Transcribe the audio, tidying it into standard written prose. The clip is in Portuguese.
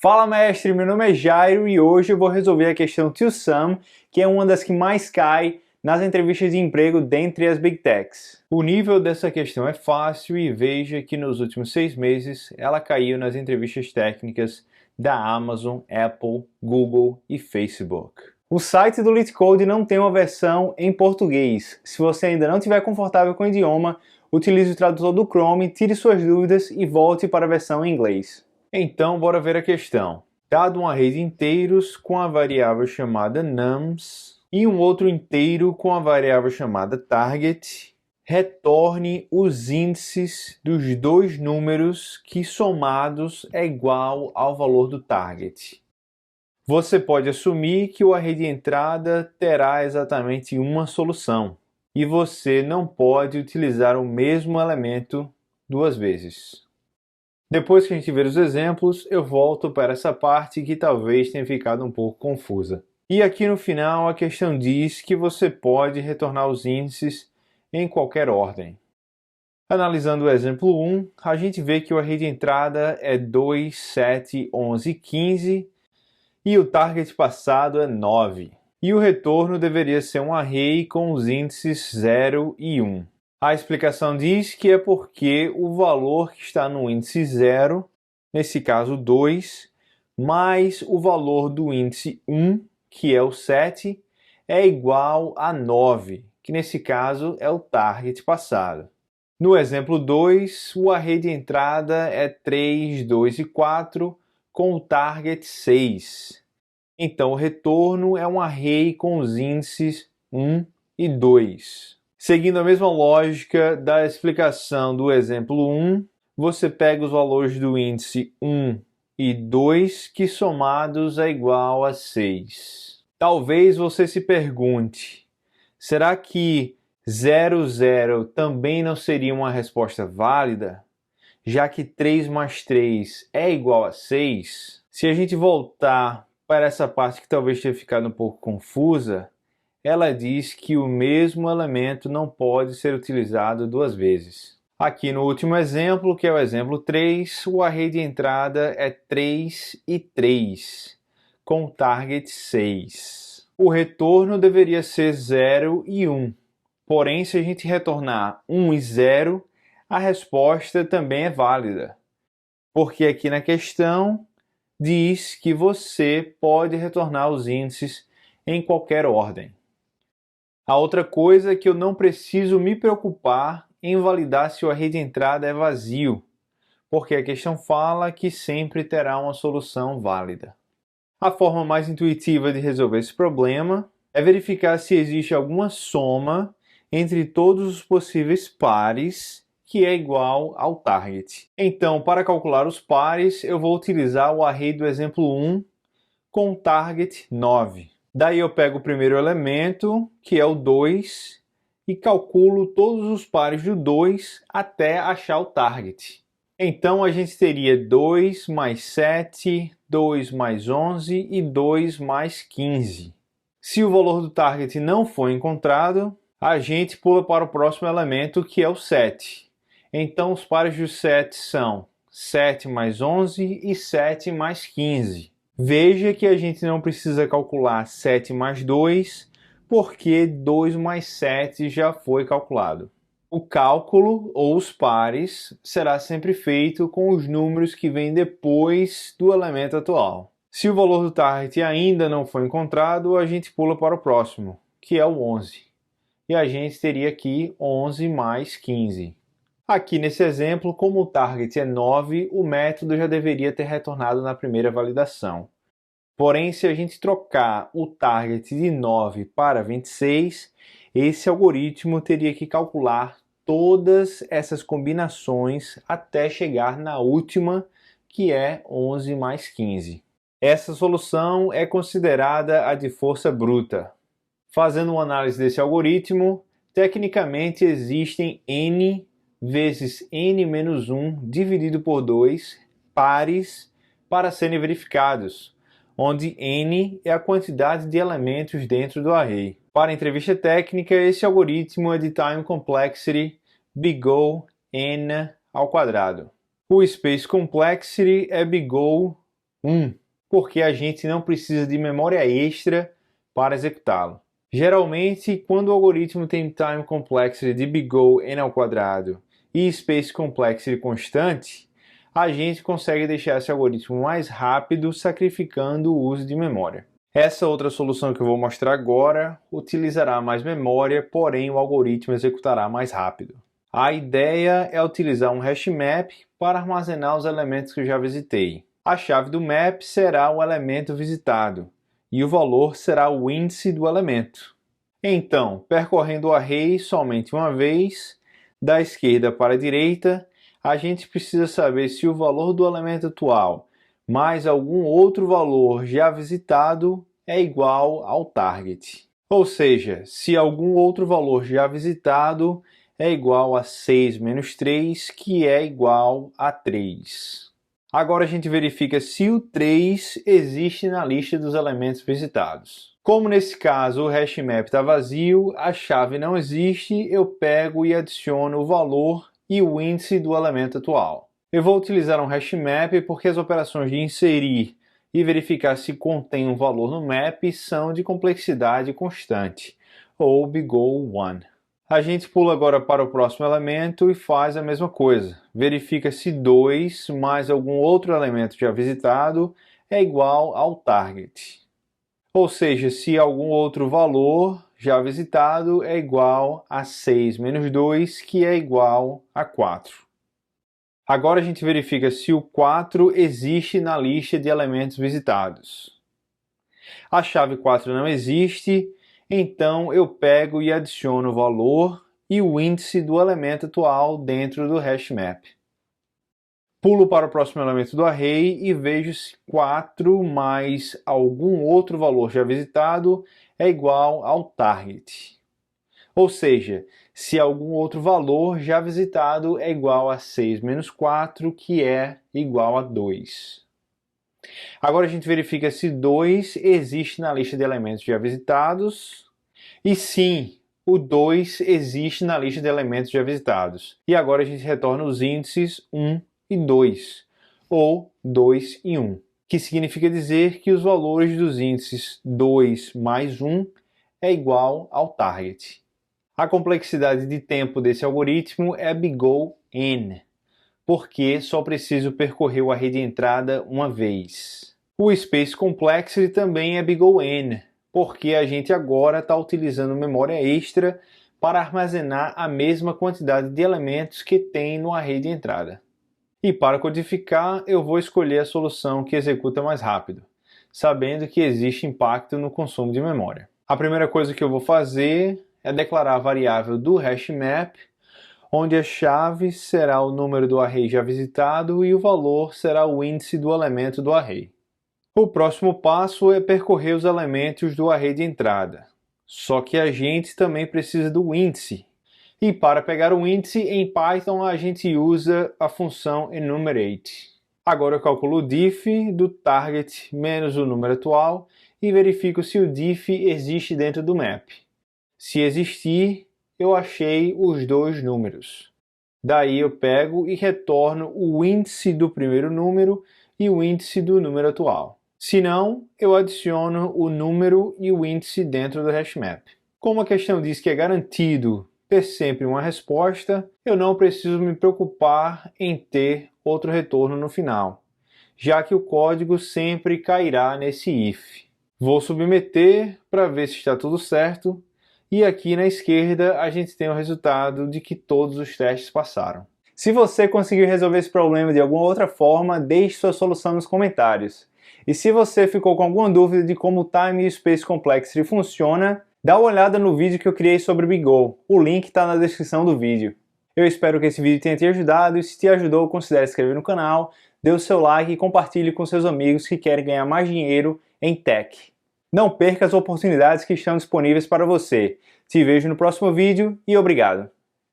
Fala mestre, meu nome é Jairo e hoje eu vou resolver a questão to sum, que é uma das que mais cai nas entrevistas de emprego dentre as Big Techs. O nível dessa questão é fácil e veja que nos últimos 6 meses ela caiu nas entrevistas técnicas da Amazon, Apple, Google e Facebook. O site do LeetCode não tem uma versão em português. Se você ainda não estiver confortável com o idioma, utilize o tradutor do Chrome, tire suas dúvidas e volte para a versão em inglês. Então, bora ver a questão. Dado um array de inteiros com a variável chamada nums e um outro inteiro com a variável chamada target, retorne os índices dos dois números que somados é igual ao valor do target. Você pode assumir que o array de entrada terá exatamente uma solução e você não pode utilizar o mesmo elemento duas vezes. Depois que a gente ver os exemplos, eu volto para essa parte que talvez tenha ficado um pouco confusa. E aqui no final a questão diz que você pode retornar os índices em qualquer ordem. Analisando o exemplo 1, a gente vê que o array de entrada é 2, 7, 11, 15 e o target passado é 9. E o retorno deveria ser um array com os índices 0 e 1. A explicação diz que é porque o valor que está no índice 0, nesse caso 2, mais o valor do índice 1, que é o 7, é igual a 9, que nesse caso é o target passado. No exemplo 2, o array de entrada é 3, 2 e 4, com o target 6. Então o retorno é um array com os índices 1 e 2. Seguindo a mesma lógica da explicação do exemplo 1, você pega os valores do índice 1 e 2, que somados é igual a 6. Talvez você se pergunte, será que 0, 0 também não seria uma resposta válida? Já que 3 mais 3 é igual a 6? Se a gente voltar para essa parte que talvez tenha ficado um pouco confusa, ela diz que o mesmo elemento não pode ser utilizado duas vezes. Aqui no último exemplo, que é o exemplo 3, o array de entrada é 3 e 3, com target 6. O retorno deveria ser 0 e 1. Porém, se a gente retornar 1 e 0, a resposta também é válida. Porque aqui na questão diz que você pode retornar os índices em qualquer ordem. A outra coisa é que eu não preciso me preocupar em validar se o array de entrada é vazio, porque a questão fala que sempre terá uma solução válida. A forma mais intuitiva de resolver esse problema é verificar se existe alguma soma entre todos os possíveis pares que é igual ao target. Então, para calcular os pares, eu vou utilizar o array do exemplo 1 com target 9. Daí eu pego o primeiro elemento, que é o 2, e calculo todos os pares do 2 até achar o target. Então a gente teria 2 mais 7, 2 mais 11 e 2 mais 15. Se o valor do target não for encontrado, a gente pula para o próximo elemento, que é o 7. Então os pares do 7 são 7 mais 11 e 7 mais 15. Veja que a gente não precisa calcular 7 mais 2, porque 2 mais 7 já foi calculado. O cálculo, ou os pares, será sempre feito com os números que vêm depois do elemento atual. Se o valor do target ainda não foi encontrado, a gente pula para o próximo, que é o 11. E a gente teria aqui 11 mais 15. Aqui nesse exemplo, como o target é 9, o método já deveria ter retornado na primeira validação. Porém, se a gente trocar o target de 9 para 26, esse algoritmo teria que calcular todas essas combinações até chegar na última, que é 11 mais 15. Essa solução é considerada a de força bruta. Fazendo uma análise desse algoritmo, tecnicamente existem n vezes n-1 dividido por 2 pares para serem verificados, onde n é a quantidade de elementos dentro do array. Para a entrevista técnica, esse algoritmo é de time complexity big O n ao quadrado. O space complexity é big O porque a gente não precisa de memória extra para executá-lo. Geralmente, quando o algoritmo tem time complexity de big O n² e space complexity constante, a gente consegue deixar esse algoritmo mais rápido, sacrificando o uso de memória. Essa outra solução que eu vou mostrar agora utilizará mais memória, porém o algoritmo executará mais rápido. A ideia é utilizar um hash map para armazenar os elementos que eu já visitei. A chave do map será o elemento visitado e o valor será o índice do elemento. Então, percorrendo o array somente uma vez, da esquerda para a direita, a gente precisa saber se o valor do elemento atual mais algum outro valor já visitado é igual ao target. Ou seja, se algum outro valor já visitado é igual a 6 menos 3, que é igual a 3. Agora a gente verifica se o 3 existe na lista dos elementos visitados. Como nesse caso o hash map está vazio, a chave não existe, eu pego e adiciono o valor e o índice do elemento atual. Eu vou utilizar um hash map porque as operações de inserir e verificar se contém um valor no map são de complexidade constante, ou BigO1. A gente pula agora para o próximo elemento e faz a mesma coisa. Verifica se 2 mais algum outro elemento já visitado é igual ao target. Ou seja, se algum outro valor já visitado é igual a 6 menos 2, que é igual a 4. Agora a gente verifica se o 4 existe na lista de elementos visitados. A chave 4 não existe, então eu pego e adiciono o valor e o índice do elemento atual dentro do hash map. Pulo para o próximo elemento do array e vejo se 4 mais algum outro valor já visitado é igual ao target. Ou seja, se algum outro valor já visitado é igual a 6 menos 4, que é igual a 2. Agora a gente verifica se 2 existe na lista de elementos já visitados. E sim, o 2 existe na lista de elementos já visitados. E agora a gente retorna os índices 1 e 2, ou 2 e 1, que significa dizer que os valores dos índices 2 mais 1 é igual ao target. A complexidade de tempo desse algoritmo é BigO(n), porque só preciso percorrer o array de entrada uma vez. O Space Complexity também é BigO(n), porque a gente agora está utilizando memória extra para armazenar a mesma quantidade de elementos que tem no array de entrada. E para codificar, eu vou escolher a solução que executa mais rápido, sabendo que existe impacto no consumo de memória. A primeira coisa que eu vou fazer é declarar a variável do hashMap, onde a chave será o número do array já visitado e o valor será o índice do elemento do array. O próximo passo é percorrer os elementos do array de entrada, só que a gente também precisa do índice. E para pegar o índice, em Python a gente usa a função enumerate. Agora eu calculo o diff do target menos o número atual e verifico se o diff existe dentro do map. Se existir, eu achei os dois números. Daí eu pego e retorno o índice do primeiro número e o índice do número atual. Se não, eu adiciono o número e o índice dentro do hashmap. Como a questão diz que é garantido ter sempre uma resposta, eu não preciso me preocupar em ter outro retorno no final, já que o código sempre cairá nesse if. Vou submeter para ver se está tudo certo, e aqui na esquerda a gente tem o resultado de que todos os testes passaram. Se você conseguiu resolver esse problema de alguma outra forma, deixe sua solução nos comentários. E se você ficou com alguma dúvida de como o Time e o Space Complexity funciona, dá uma olhada no vídeo que eu criei sobre BigO. O link está na descrição do vídeo. Eu espero que esse vídeo tenha te ajudado e se te ajudou, considere se inscrever no canal, dê o seu like e compartilhe com seus amigos que querem ganhar mais dinheiro em tech. Não perca as oportunidades que estão disponíveis para você. Te vejo no próximo vídeo e obrigado!